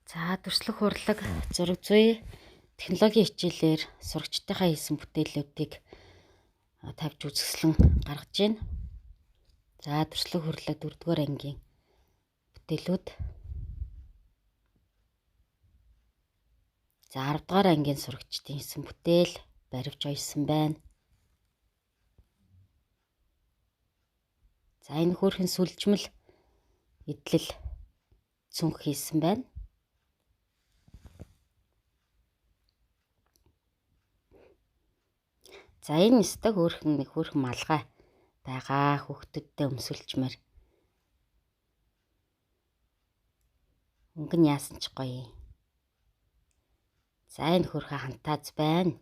За төрслөх урлаг зураг зүй технологийн хичээлээр сурагчдынхаа хийсэн бүтээлүүдийг тавьж үзэсгэлэн гаргаж байна. За төрслөх урлаг 4-р ангийн бүтээлүүд. За 10-р ангийн сурагчдын хийсэн бүтээл баривч ойсон байна. За энэ хөөрхөн сүлжмэл эдлэл цүнх хийсэн байна. За энэ өстө хөөрхөн малгай байгаа хүүхдүүдтэй өмсөлчмөр. Өнгөн яасан ч гоё. За энэ хөөрхөн хантааз байна.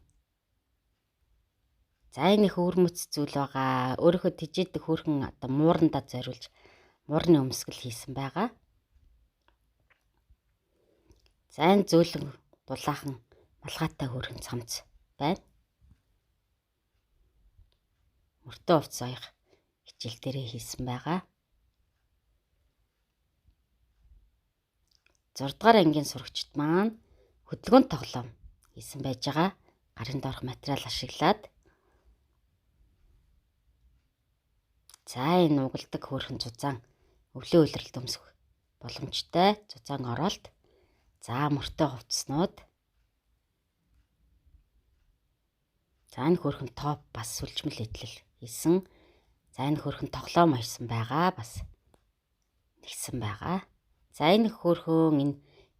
За энэ их өвөрмөц зүйл байгаа. Өөрийнхөө тижээдэг хөөрхөн муурандаа зориулж муурны өмсгөл хийсэн байгаа. За энэ зөөлөн дулаахан малгайтай хөөрхөн цамц байна. Мөртөө хувцас оёх хичээл дээрээ хийсэн байгаа. 6-р ангийн сурагчид маань хөдөлгөөн тоглоом хийсэн байж байгаа. Гарын доорх материал ашиглаад. За энэ угалдаг хөөрхөн зузаан өвлийн үйлрэлд өмсөх боломжтой зузаан оролт. За мөртөө хувцснууд. За энэ хөөрхөн топ бас сүлжмэл эдлэл хийсэн. За энэ хөөрхөн тоглоом ойсон байгаа. Бас нэгсэн байгаа. За энэ хөөрхөн энэ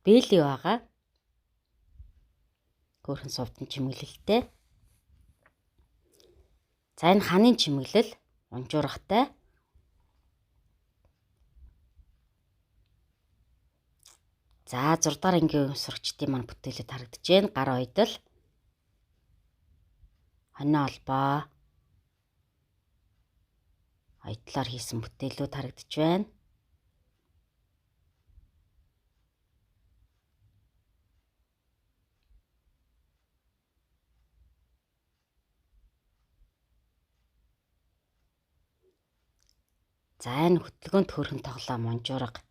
бэли байгаа. Хөөрхөн сувдан чимэглэлтэй. За энэ ханын чимэглэл унжуургатай. За 6-р ангийн сурагчдын маань бүтээлүүд харагдаж байна. Гар ойдол, хонио холбоо, ойдлоор хийсэн бүтээлүүд харагдаж байна. За энэ хөдөлгөөнт хөөрхөн тоглоом унжуурга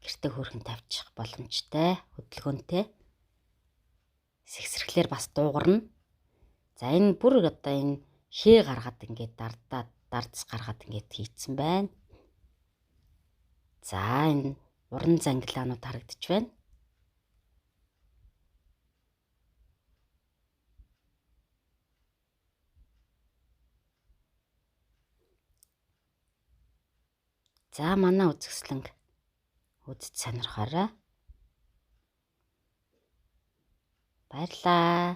гэртээ хөөрхөн тавьчих боломжтой хөдөлгөөнтэй. Сэгсрэхлээр бас дуугарна. За энэ бүр энэ хээ гаргаад ингээд дардс гаргаад ингээд хийцэн байна. За энэ уран зангилаанууд харагдаж байна. За манай үзэсгэлэнг үзэж сонирхоорой. Баярлалаа.